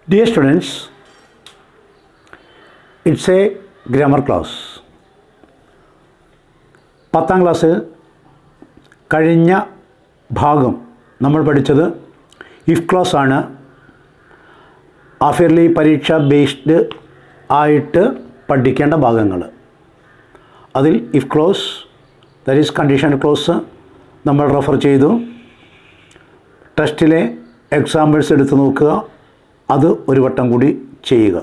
Dear students, it's a grammar class. 10th class കഴിഞ്ഞ ഭാഗം നമ്മൾ പഠിച്ചത് ഇഫ് ക്ലോസ് ആണ്. ഹാഫ് ഇയർലി പരീക്ഷ ബേസ്ഡ് ആയിട്ട് പഠിക്കേണ്ട ഭാഗങ്ങൾ. അതിൽ if close, that is condition close നമ്മൾ റെഫർ ചെയ്തു. ടെസ്റ്റിലെ എക്സാമ്പിൾസ് എടുത്ത് നോക്കുക, അത് ഒരു വട്ടം കൂടി ചെയ്യുക.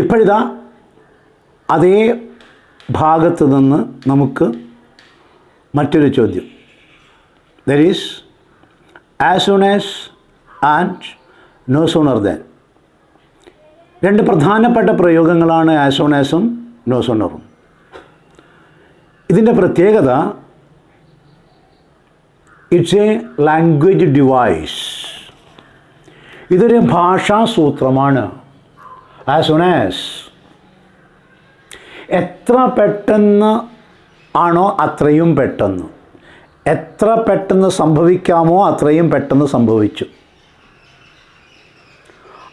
ഇപ്പോഴിതാ അതേ ഭാഗത്ത് നിന്ന് നമുക്ക് മറ്റൊരു ചോദ്യം. That is as soon as and no sooner than. രണ്ട് പ്രധാനപ്പെട്ട പ്രയോഗങ്ങളാണ് ആസ് സൂൺ ആസും നോ സൂണറും. ഇതിൻ്റെ പ്രത്യേകത, ഇറ്റ്സ് എ ലാംഗ്വേജ് ഡിവൈസ്. ഇതൊരു ഭാഷാസൂത്രമാണ്. ആസ് സൂൺ ആസ് എത്ര പെട്ടെന്ന് ആണോ അത്രയും പെട്ടെന്ന്, എത്ര പെട്ടെന്ന് സംഭവിക്കാമോ അത്രയും പെട്ടെന്ന് സംഭവിച്ചു.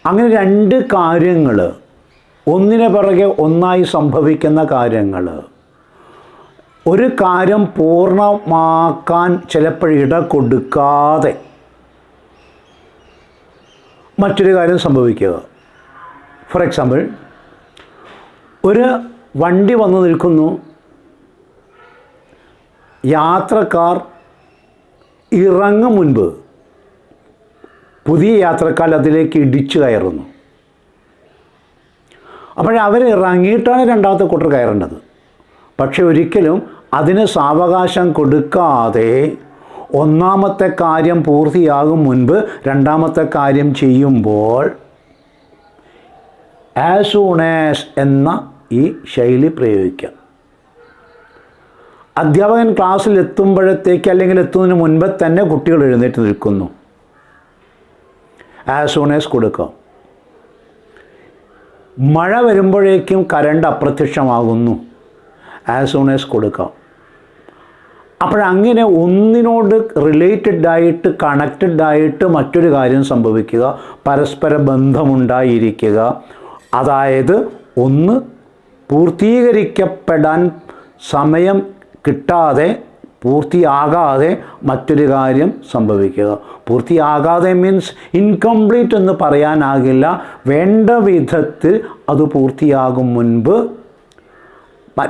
അങ്ങനെ രണ്ട് കാര്യങ്ങൾ ഒന്നിന് പിറകെ ഒന്നായി സംഭവിക്കുന്ന കാര്യങ്ങൾ. ഒരു കാര്യം പൂർണ്ണമാക്കാൻ ചിലപ്പോൾ ഇട കൊടുക്കാതെ മറ്റൊരു കാര്യം സംഭവിക്കുക. ഫോർ എക്സാമ്പിൾ, ഒരു വണ്ടി വന്ന് നിൽക്കുന്നു, യാത്രക്കാർ ഇറങ്ങും മുൻപ് പുതിയ യാത്രക്കാർ അതിലേക്ക് ഇടിച്ചു കയറുന്നു. അവർ ഇറങ്ങിയിട്ടാണ് രണ്ടാമത്തെ കൂട്ടർ കയറേണ്ടത്. പക്ഷെ ഒരിക്കലും അതിന് സാവകാശം കൊടുക്കാതെ ഒന്നാമത്തെ കാര്യം പൂർത്തിയാകും മുൻപ് രണ്ടാമത്തെ കാര്യം ചെയ്യുമ്പോൾ ആസ് സൂൺ ആസ് എന്ന ഈ ശൈലി പ്രയോഗിക്കാം. അധ്യാപകൻ ക്ലാസ്സിൽ എത്തുമ്പോഴത്തേക്ക് അല്ലെങ്കിൽ എത്തുന്നതിന് മുൻപ് തന്നെ കുട്ടികൾ എഴുന്നേറ്റ് നിൽക്കുന്നു. ആസ് സൂൺ ആസ് കൊടുക്കാം. മഴ വരുമ്പോഴേക്കും കറണ്ട് അപ്രത്യക്ഷമാകുന്നു. ആസ് സൂൺ ആസ് കൊടുക്കാം. അപ്പോഴങ്ങനെ ഒന്നിനോട് റിലേറ്റഡ് ആയിട്ട് കണക്റ്റഡ് ആയിട്ട് മറ്റൊരു കാര്യം സംഭവിക്കുക, പരസ്പര ബന്ധമുണ്ടായിരിക്കുക. അതായത് ഒന്ന് പൂർത്തീകരിക്കപ്പെടാൻ സമയം കിട്ടാതെ, പൂർത്തിയാകാതെ മറ്റൊരു കാര്യം സംഭവിക്കുക. പൂർത്തിയാകാതെ മീൻസ് ഇൻകംപ്ലീറ്റ് എന്ന് പറയാനാകില്ല. വേണ്ട വിധത്തിൽ അത് പൂർത്തിയാകും മുൻപ്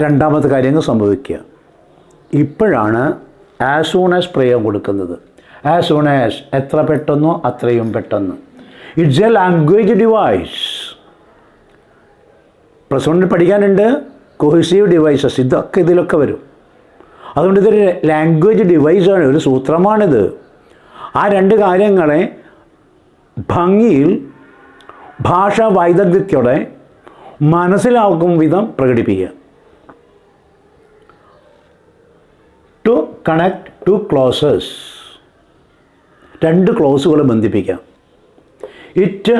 രണ്ടാമത്തെ കാര്യങ്ങൾ സംഭവിക്കുക. ഇപ്പോഴാണ് ആസ് സൂൺ ആസ് പ്രയോഗം കൊടുക്കുന്നത്. ആസ് സൂൺ ആസ് എത്ര പെട്ടെന്നോ അത്രയും പെട്ടെന്ന്. It's A language device. Plus വണ്ണിൽ പഠിക്കാനുണ്ട് കോഹസീവ് ഡിവൈസസ്, ഇതൊക്കെ ഇതിലൊക്കെ വരും. അതുകൊണ്ട് ഇതൊരു ലാംഗ്വേജ് ഡിവൈസാണ്, ഒരു സൂത്രമാണിത്. ആ രണ്ട് കാര്യങ്ങളെ ഭംഗിയിൽ ഭാഷാ വൈദഗ്ധ്യത്തോടെ മനസ്സിലാക്കും വിധം പ്രകടിപ്പിക്കുക. ടു കണക്ട് ടു ക്ലോസസ്, രണ്ട് ക്ലോസുകൾ ബന്ധിപ്പിക്കാം. ഇറ്റ്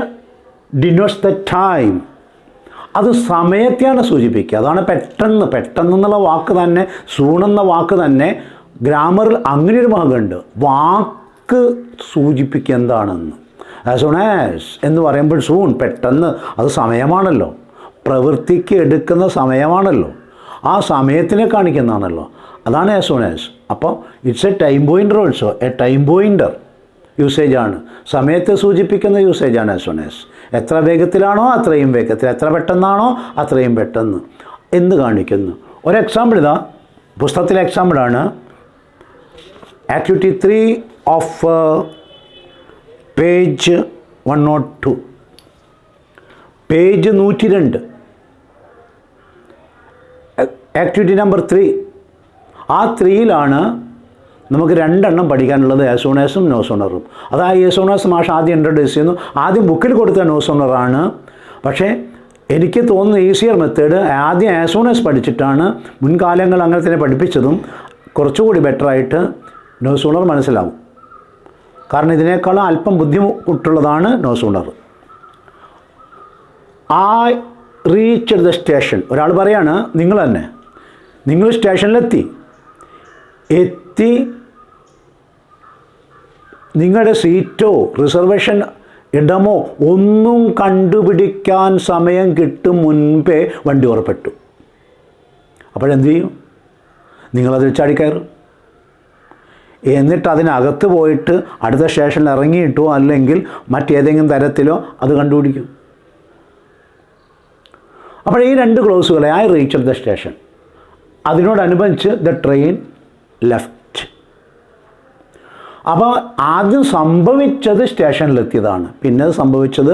ഡിനോട്ട്സ് ദ ടൈം, അത് സമയത്തെയാണ് സൂചിപ്പിക്കുക. അതാണ് പെട്ടെന്ന്. പെട്ടെന്നുള്ള വാക്ക് തന്നെ, സൂൺ എന്ന വാക്ക് തന്നെ ഗ്രാമറിൽ അങ്ങനെയൊരു ഭാഗമുണ്ട്. വാക്ക് സൂചിപ്പിക്കുക എന്താണെന്ന്. ആസ് സൂൺ ആസ് എന്ന് പറയുമ്പോൾ സൂൺ പെട്ടെന്ന്, അത് സമയമാണല്ലോ, പ്രവൃത്തിക്ക് എടുക്കുന്ന സമയമാണല്ലോ, ആ സമയത്തിനെ കാണിക്കുന്നതാണല്ലോ. അതാണ് ആസ് സൂൺ ആസ്. അപ്പോൾ it's a time pointer also. A time pointer യൂസേജാണ്, സമയത്തെ സൂചിപ്പിക്കുന്ന യൂസേജാണ് ആസ് സൂൺ ആസ്. എത്ര വേഗത്തിലാണോ അത്രയും വേഗത്തിൽ, എത്ര പെട്ടെന്നാണോ അത്രയും പെട്ടെന്ന് എന്ന് കാണിക്കുന്നു. ഒരു എക്സാമ്പിൾ ഇതാ, പുസ്തകത്തിലെ എക്സാമ്പിളാണ്. Activity 3 of page 102, page 102, activity number 3. ആ 3യിലാണ് നമുക്ക് രണ്ടെണ്ണം പഠിക്കാനുള്ളത്, ആസ് സൂൺ ആസും നോ സൂണറും. അത് ആ ആസ് സൂൺ ആസ് മാഷ് ആദ്യം ഇൻട്രൊഡ്യൂസ് ചെയ്യുന്നു. ആദ്യം ബുക്കിൽ കൊടുത്ത നോ സൂണറാണ്. പക്ഷേ എനിക്ക് തോന്നുന്നു ഈസിയർ മെത്തേഡ് ആദ്യം ആസ് സൂൺ ആസ് പഠിച്ചിട്ടാണ്, മുൻകാലങ്ങൾ അങ്ങനെ തന്നെ പഠിപ്പിച്ചതും കുറച്ചുകൂടി ബെറ്ററായിട്ട് നോ സൂണർ മനസ്സിലാവും. കാരണം ഇതിനേക്കാളും അല്പം ബുദ്ധിമുട്ടുള്ളതാണ് no sooner. I reached the station. ഒരാൾ പറയാണ്, നിങ്ങൾ തന്നെ, നിങ്ങൾ സ്റ്റേഷനിലെത്തി. നിങ്ങളുടെ സീറ്റോ റിസർവേഷൻ ഇടമോ ഒന്നും കണ്ടുപിടിക്കാൻ സമയം കിട്ടും മുൻപേ വണ്ടി പുറപ്പെട്ടു. അപ്പോഴെന്ത് ചെയ്യും? നിങ്ങളതിൽ ചാടിക്കയറും. എന്നിട്ട് അതിനകത്ത് പോയിട്ട് അടുത്ത സ്റ്റേഷനിൽ ഇറങ്ങിയിട്ടോ അല്ലെങ്കിൽ മറ്റേതെങ്കിലും തരത്തിലോ അത് കണ്ടുപിടിക്കും. അപ്പോൾ ഈ രണ്ട് ക്ലോസുകളെ ഐ റീച്ച് ദ സ്റ്റേഷൻ, അതിനോടനുബന്ധിച്ച് ദ ട്രെയിൻ ലെഫ്റ്റ്. അപ്പോൾ ആദ്യം സംഭവിച്ചത് സ്റ്റേഷനിലെത്തിയതാണ്, പിന്നെ സംഭവിച്ചത്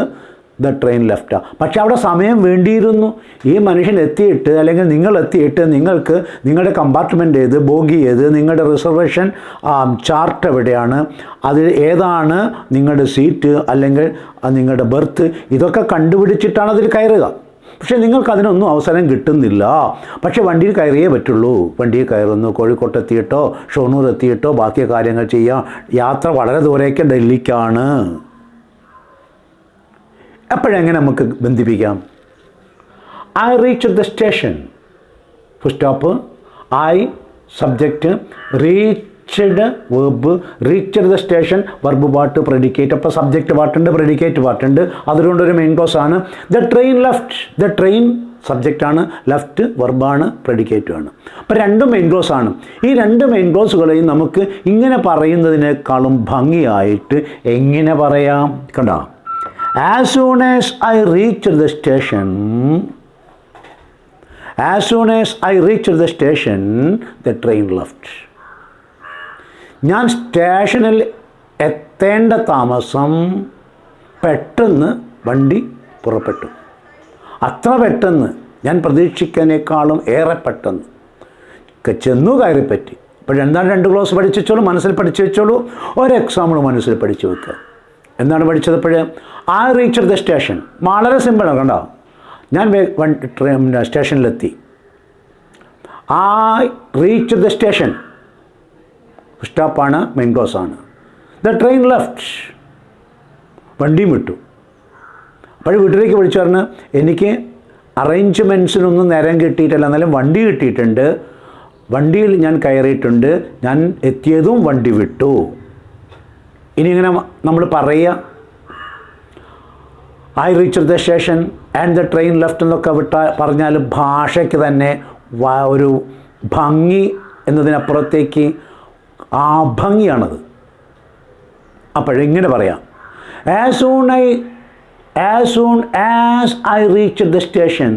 ദ ട്രെയിൻ ലെഫ്റ്റാണ്. പക്ഷെ അവിടെ സമയം വേണ്ടിയിരുന്നു. ഈ മനുഷ്യൻ എത്തിയിട്ട് അല്ലെങ്കിൽ നിങ്ങൾ എത്തിയിട്ട് നിങ്ങൾക്ക് നിങ്ങളുടെ കമ്പാർട്ട്മെൻറ്റ് ഏത്, ബോഗി ഏത്, നിങ്ങളുടെ റിസർവേഷൻ ചാർട്ട് എവിടെയാണ്, അത് ഏതാണ് നിങ്ങളുടെ സീറ്റ് അല്ലെങ്കിൽ നിങ്ങളുടെ ബെർത്ത്, ഇതൊക്കെ കണ്ടുപിടിച്ചിട്ടാണ് അതിൽ കയറുക. പക്ഷേ നിങ്ങൾക്ക് അതിനൊന്നും അവസരം കിട്ടുന്നില്ല. പക്ഷേ വണ്ടിയിൽ കയറിയേ പറ്റുള്ളൂ. വണ്ടിയിൽ കയറുന്നു, കോഴിക്കോട്ട് എത്തിയിട്ടോ ഷൊർണൂർ എത്തിയിട്ടോ ബാക്കി കാര്യങ്ങൾ ചെയ്യാം. യാത്ര വളരെ ദൂരേക്ക് ഡൽഹിക്കാണ്. അപ്പോഴെങ്ങനെ നമുക്ക് ബന്ധിപ്പിക്കാം? I reach the station, full stop, I subject, reached verb, reached the station verb part predicate. അപ്പോൾ സബ്ജക്റ്റ് പാർട്ടുണ്ട്, പ്രെഡിക്കേറ്റ് പാർട്ടുണ്ട്. അതുകൊണ്ടൊരു മെയിൻ ക്ലോസ് ആണ്. The train left, the train സബ്ജക്റ്റാണ്, ലെഫ്റ്റ് വെർബാണ്, പ്രെഡിക്കേറ്റുമാണ്. അപ്പോൾ രണ്ടും മെയിൻ ക്ലോസ് ആണ്. ഈ രണ്ട് മെയിൻ ക്ലോസുകളെയും നമുക്ക് ഇങ്ങനെ പറയുന്നതിനേക്കാളും ഭംഗിയായിട്ട് എങ്ങനെ പറയാം? കണ്ടോ? As soon as I reached the station, as soon as I reached the station, the train left. ഞാൻ സ്റ്റേഷനിൽ എത്തേണ്ട താമസം പെട്ടെന്ന് വണ്ടി പുറപ്പെട്ടു. അത്ര പെട്ടെന്ന്, ഞാൻ പ്രതീക്ഷിക്കുന്നതിനേക്കാളും ഏറെ പെട്ടെന്ന് ചെന്നു കയറിപ്പറ്റി. അപ്പോഴെന്താണ് രണ്ട് ക്ലോസ് പഠിച്ചു വെച്ചോളൂ, മനസ്സിൽ പഠിച്ചു വെച്ചോളൂ. ഒരു എക്സാമ്പിൾ മനസ്സിൽ പഠിച്ചു വെക്കുക. എന്താണ് പഠിച്ചത്? I reached the station. വളരെ സിമ്പിളാണ്. കണ്ടോ? ഞാൻ സ്റ്റേഷനിലെത്തി. ഐ റീച്ച്ഡ് ദ സ്റ്റേഷൻ, സ്റ്റോപ്പാണ്, മെയിൻ ക്ലോസ് ആണ്. ദ ട്രെയിൻ ലെഫ്റ്റ്, വണ്ടിയും വിട്ടു. അപ്പോൾ വീട്ടിലേക്ക് വിളിച്ചു പറഞ്ഞ് എനിക്ക് അറേഞ്ച്മെൻറ്റ്സിനൊന്നും നേരം കിട്ടിയിട്ടില്ല, എന്നാലും വണ്ടി കിട്ടിയിട്ടുണ്ട്, വണ്ടിയിൽ ഞാൻ കയറിയിട്ടുണ്ട്, ഞാൻ എത്തിയതും വണ്ടി വിട്ടു. ഇനി ഇങ്ങനെ നമ്മൾ പറയുക, I reach the station and the train left എന്നൊക്കെ പറഞ്ഞാൽ ഭാഷയ്ക്ക് തന്നെ ഒരു ഭംഗി എന്നതിനപ്പുറത്തേക്ക് ആ ഭംഗിയാണത്. അപ്പോഴെങ്ങനെ പറയാം? As soon as I reach the station.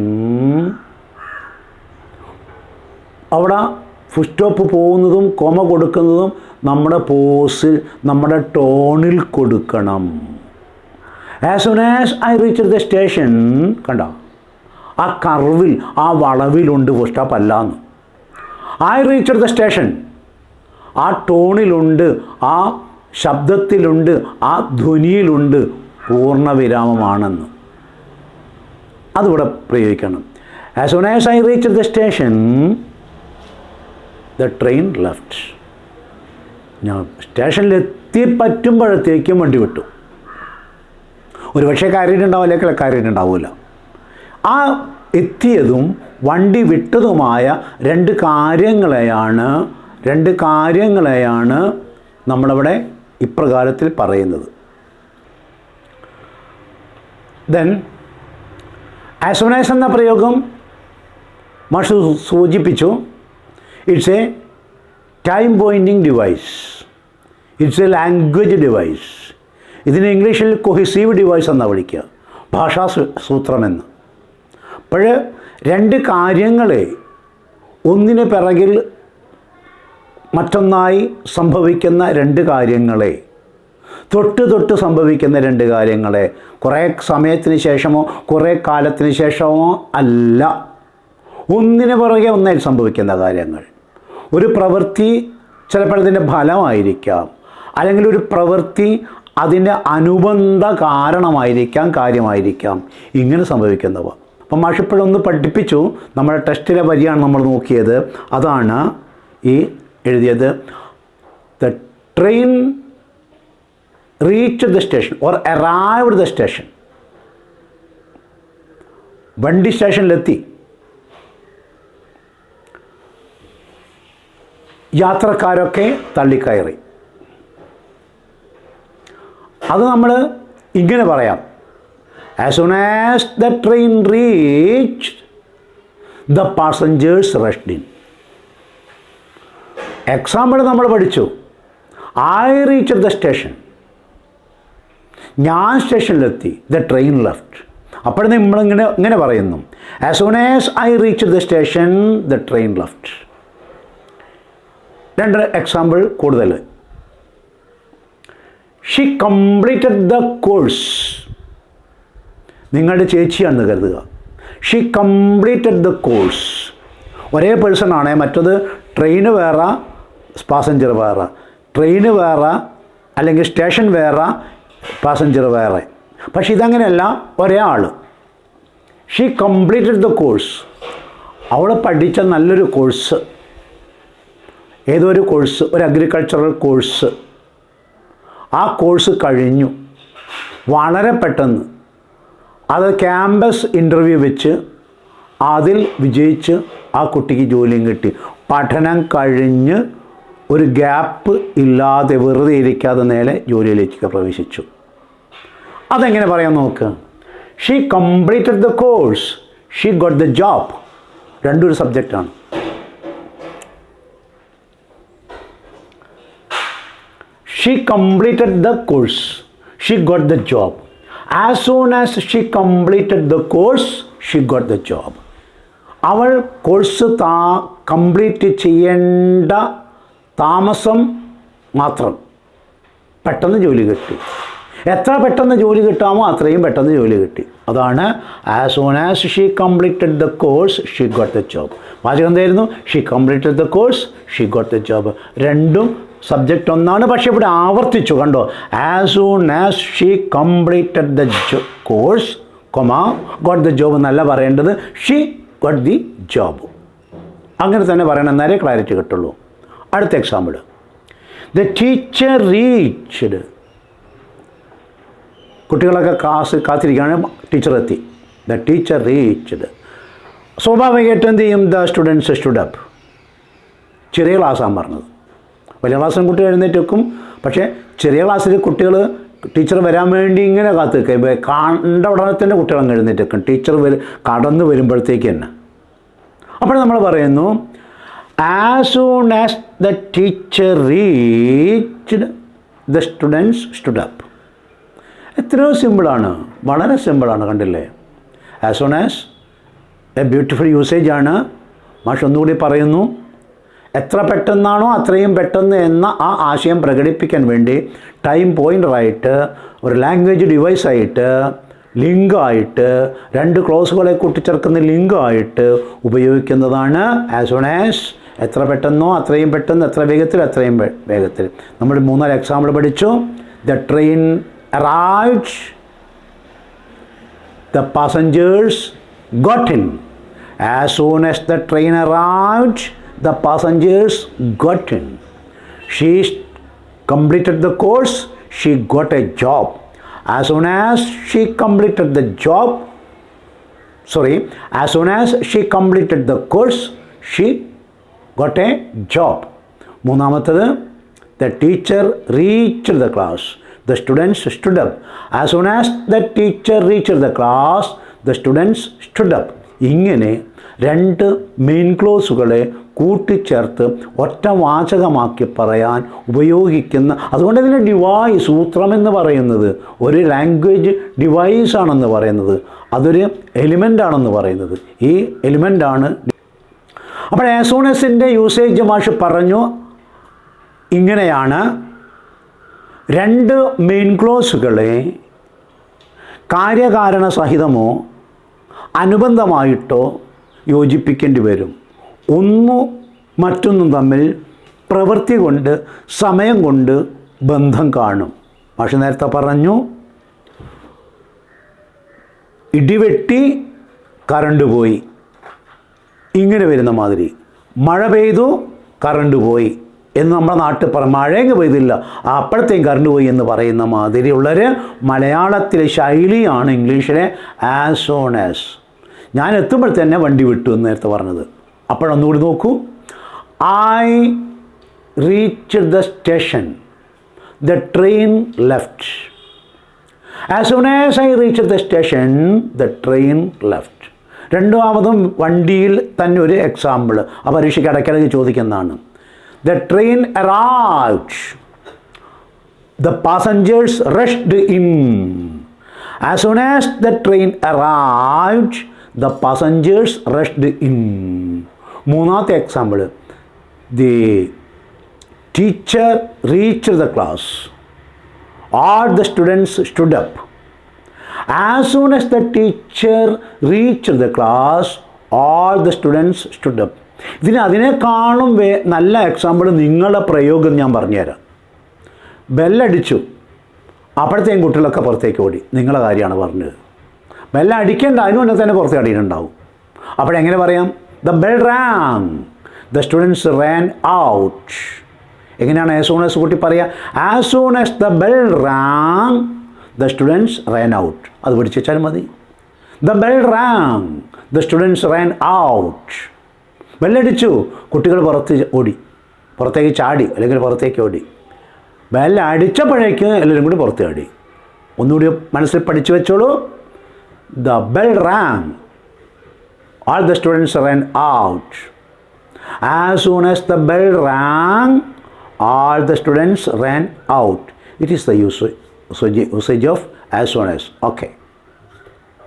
അവിടെ ഫുൾ സ്റ്റോപ്പ് പോകുന്നതും കോമ കൊടുക്കുന്നതും നമ്മുടെ പോസിൽ, നമ്മുടെ ടോണിൽ കൊടുക്കണം. As soon as I reach the station. കണ്ടോ? ആ കർവിൽ, ആ വളവിലുണ്ട് ഫുൾ സ്റ്റോപ്പ് അല്ലാന്ന്. ഐ റീച്ച് ദ സ്റ്റേഷൻ ആ ടോണിലുണ്ട്, ആ ശബ്ദത്തിലുണ്ട്, ആ ധ്വനിയിലുണ്ട് പൂർണ്ണവിരാമമാണെന്ന്. അതിവിടെ പ്രയോഗിക്കണം. As soon as I reach the station the train left. ഞാൻ സ്റ്റേഷനിലെത്തി പറ്റുമ്പോഴത്തേക്കും വണ്ടി വിട്ടു. ഒരു പക്ഷേ കയറിയിട്ടുണ്ടാവില്ല, കയറിയിട്ടുണ്ടാവില്ല. ആ എത്തിയതും വണ്ടി വിട്ടതുമായ രണ്ട് കാര്യങ്ങളെയാണ് നമ്മളവിടെ ഇപ്രകാരത്തിൽ പറയുന്നത്. ദെൻ ആസ് സൂൺ ആസ് എന്ന പ്രയോഗം മാഷ് സൂചിപ്പിച്ചു. It's a time Poynting device, it's A language device. ഇതിന് ഇംഗ്ലീഷിൽ കൊഹിസീവ് ഡിവൈസ് എന്നാണ് വിളിക്കുക, ഭാഷാ സൂത്രമെന്ന്. അപ്പോൾ രണ്ട് കാര്യങ്ങളെ ഒന്നിന് പിറകിൽ മറ്റൊന്നായി സംഭവിക്കുന്ന രണ്ട് കാര്യങ്ങളെ, തൊട്ട് സംഭവിക്കുന്ന രണ്ട് കാര്യങ്ങളെ കുറേ സമയത്തിന് ശേഷമോ കുറേ കാലത്തിന് ശേഷമോ അല്ല, ഒന്നിന് പുറകെ ഒന്നായി സംഭവിക്കുന്ന കാര്യങ്ങൾ. ഒരു പ്രവൃത്തി ചിലപ്പോൾ അതിൻ്റെ ഫലമായിരിക്കാം, അല്ലെങ്കിൽ ഒരു പ്രവൃത്തി അതിൻ്റെ അനുബന്ധ കാരണമായിരിക്കാം, കാര്യമായിരിക്കാം, ഇങ്ങനെ സംഭവിക്കുന്നവ. അപ്പം മാഷിപ്പോഴൊന്ന് പഠിപ്പിച്ചു. നമ്മുടെ ടെസ്റ്റിലെ വരിയാണ് നമ്മൾ നോക്കിയത്. അതാണ് ഈ എഴുതിയത്. The train reach the station or arrived the station. വണ്ടി സ്റ്റേഷനിലെത്തി. യാത്രക്കാരൊക്കെ തള്ളിക്കയറി. അത് നമ്മൾ ഇങ്ങനെ പറയാം, as soon as the train reached the passengers rushed in. Example നമ്മൾ പഠിച്ചു, ഐ റീച്ച്ഡ് ദ സ്റ്റേഷൻ, ഞാൻ സ്റ്റേഷനിലെത്തി, ദ ട്രെയിൻ ലെഫ്റ്റ്. അപ്പോൾ ഇങ്ങനെ പറയുന്നു, as soon as I reached the station the train left. 2 example കൂടുതൽ. She completed the course. നിങ്ങളുടെ ചേച്ചിയാണെന്ന് കരുതുക. She completed the course. ഒരേ പേഴ്സൺ ആണ്, മറ്റത് ട്രെയിന് വേറെ പാസഞ്ചർ വേറെ, ട്രെയിന് വേറെ അല്ലെങ്കിൽ സ്റ്റേഷൻ വേറെ പാസഞ്ചർ വേറെ. പക്ഷെ ഇതങ്ങനെയല്ല, ഒരേ ആൾ. She completed the course. അവൾ പഠിച്ച നല്ലൊരു കോഴ്സ്, ഏതൊരു കോഴ്സ്, ഒരു അഗ്രികൾച്ചറൽ കോഴ്സ്. ആ കോഴ്സ് കഴിഞ്ഞു വളരെ പെട്ടെന്ന്. അത് ക്യാമ്പസ് ഇൻ്റർവ്യൂ വെച്ച് അതിൽ വിജയിച്ച് ആ കുട്ടിക്ക് ജോലിയും കിട്ടി. പഠനം കഴിഞ്ഞ് ഒരു ഗ്യാപ്പ് ഇല്ലാതെ വെറുതെ ഇരിക്കാതെ നേരെ ജോലിയിലേക്ക് പ്രവേശിച്ചു. അതെങ്ങനെ പറയാൻ നോക്ക്. She completed the course, she got the job. രണ്ടൊരു സബ്ജക്റ്റാണ്. She completed the course, she got the job. As soon as she completed the course, she got the job. അവൾ കോഴ്സ് കംപ്ലീറ്റ് ചെയ്യേണ്ട താമസം മാത്രം, പെട്ടെന്ന് ജോലി കിട്ടി. എത്ര പെട്ടെന്ന് ജോലി കിട്ടാമോ അത്രയും പെട്ടെന്ന് ജോലി കിട്ടി. അതാണ് as soon as she completed the course, she got the job. വാചകം എന്തായിരുന്നു? She completed the course, she got the job. രണ്ടും സബ്ജക്റ്റ് ഒന്നാണ്, പക്ഷേ ഇവിടെ ആവർത്തിച്ചു. കണ്ടോ? As soon as she completed the course, got the job എന്നല്ല പറയേണ്ടത്, ഷീ ഗോട്ട് ദി ജോബ്. അങ്ങനെ തന്നെ പറയണം, എന്നാലേ ക്ലാരിറ്റി കിട്ടുള്ളൂ. അടുത്ത എക്സാമ്പിൾ, ദ ടീച്ചർ റീച്ച്ഡ്. കുട്ടികളൊക്കെ കാത്തിരിക്കുകയാണ്, ടീച്ചർ എത്തി. The teacher reached. സ്വാഭാവികമായിട്ട് എന്ത് ചെയ്യും? The students stood up. ചെറിയ ക്ലാസ്സാണ് പറഞ്ഞത്. വലിയ ക്ലാസ്സിലും കുട്ടികൾ എഴുന്നേറ്റ് വെക്കും. പക്ഷേ ചെറിയ ക്ലാസ്സിൽ കുട്ടികൾ ടീച്ചർ വരാൻ വേണ്ടി ഇങ്ങനെ കാത്തു നിൽക്കുക. കണ്ട ഉടനെ തന്നെ കുട്ടികൾ എഴുന്നേറ്റ് വെക്കും, ടീച്ചർ കടന്നു വരുമ്പോഴത്തേക്ക് തന്നെ. അപ്പോൾ നമ്മൾ പറയുന്നു, as soon as the teacher reached the students stood up. എത്രയോ സിമ്പിളാണ്, വളരെ സിമ്പിളാണ്. കണ്ടില്ലേ? As soon as A beautiful usage ആണ്. മാഷ് ഒന്നുകൂടി പറയുന്നു, എത്ര പെട്ടെന്നാണോ അത്രയും പെട്ടെന്ന് എന്ന ആ ആശയം പ്രകടിപ്പിക്കാൻ വേണ്ടി ടൈം പോയിൻ്ററായിട്ട്, ഒരു ലാംഗ്വേജ് ഡിവൈസായിട്ട്, ലിങ്കായിട്ട്, 2 ക്ലോസുകളെ കൂട്ടിച്ചേർക്കുന്ന ലിങ്കായിട്ട് ഉപയോഗിക്കുന്നതാണ് ആസ് സൂൺ ആസ്. എത്ര പെട്ടെന്നോ അത്രയും പെട്ടെന്ന്, എത്ര വേഗത്തിൽ അത്രയും വേഗത്തിൽ. നമ്മൾ 3 എക്സാമ്പിൾ പഠിച്ചു. The train arrived, the passengers got in. As soon as the train arrived, the passengers got in. She completed the course, she got a job. As soon as she completed the job, as soon as she completed the course, she got a job. മൂന്നാമത്തത്, the teacher reached the class, the students stood up. As soon as the teacher reached the class, the students stood up. ഇങ്ങനെ 2 main ക്ലോസുകളെ കൂട്ടിച്ചേർത്ത് ഒറ്റ വാചകമാക്കി പറയാൻ ഉപയോഗിക്കുന്ന, അതുകൊണ്ട് ഇതിന് device, സൂത്രമെന്ന് പറയുന്നത് ഒരു ലാംഗ്വേജ് ഡിവൈസാണെന്ന് പറയുന്നത്, അതൊരു എലിമെൻ്റ് ആണെന്ന് പറയുന്നത്. ഈ എലിമെൻ്റാണ്. അപ്പോൾ ആസ് സൂൺ ആസിൻ്റെ യൂസേജ് മാഷ് പറഞ്ഞു ഇങ്ങനെയാണ്. 2 മെയിൻ ക്ലോസുകളെ കാര്യകാരണ സഹിതമോ അനുബന്ധമായിട്ടോ യോജിപ്പിക്കേണ്ടി വരും. മറ്റൊന്നും തമ്മിൽ പ്രവൃത്തി കൊണ്ട്, സമയം കൊണ്ട് ബന്ധം കാണും. മാഷ് നേരത്തെ പറഞ്ഞു, ഇടിവെട്ടി കറണ്ട് പോയി, ഇങ്ങനെ വരുന്ന മാതിരി. മഴ പെയ്തു കറണ്ട് പോയി എന്ന് നമ്മുടെ നാട്ടിൽ മഴയൊക്കെ പെയ്തില്ല, അപ്പോഴത്തേക്കും കറണ്ട് പോയി എന്ന് പറയുന്ന മാതിരിയുള്ളൊരു മലയാളത്തിലെ ശൈലിയാണ് ഇംഗ്ലീഷിലെ ആസ് സൂൺ ആസ്. ഞാൻ എത്തുമ്പോൾ തന്നെ വണ്ടി വിട്ടു എന്ന് നേരത്തെ പറഞ്ഞത്. അപ്പോഴൊന്നുകൂടി നോക്കൂ. I reached the station, the train left. As soon as I reached the station, the train left. രണ്ടാമതും വണ്ടിയിൽ തന്നെ ഒരു എക്സാമ്പിൾ ആ പരീക്ഷയ്ക്ക് ഇടയ്ക്കിടയ്ക്ക് ചോദിക്കുന്നതാണ്. The train arrived. The passengers rushed in. As soon as the train arrived, the passengers rushed in. മൂന്നാമത്തെ example. The teacher reached the class. All the students stood up. As soon as the teacher reached the class, all the students stood up. അതിനേക്കാളും നല്ല example നിങ്ങളുടെ പ്രയോഗം ഞാൻ പറഞ്ഞുതരാം. ബെല്ലടിച്ചു, അപ്പോഴത്തേക്കും കുട്ടികളൊക്കെ പുറത്തേക്ക് ഓടി. നിങ്ങളുടെ കാര്യമാണ് പറഞ്ഞത്. ബെല്ലടിക്കേണ്ട, അതിന് മുന്നേ തന്നെ പുറത്തേക്ക് അടിയിട്ടുണ്ടാവും. അപ്പോഴെങ്ങനെ പറയാം? The bell rang, the students ran out. എങ്ങനെയാണ് ആസ് സൂൺ ആസ് കുട്ടി പറയുക? As soon as the bell rang, the students ran out. അത് പഠിച്ചാൽ മതി. The bell rang, the students ran out. ബെല്ലടിച്ചു, കുട്ടികൾ പുറത്തേക്ക് ചാടി, അല്ലെങ്കിൽ പുറത്തേക്ക് ഓടി. ബെല്ലടിച്ചപ്പോഴേക്ക് എല്ലാവരും കൂടി പുറത്ത് ചാടി. ഒന്നുകൂടി മനസ്സിൽ പഠിച്ചു വെച്ചോളൂ. The bell rang, all the students ran out. As soon as the bell rang, all the students ran out. It is the usage of as soon as. Okay.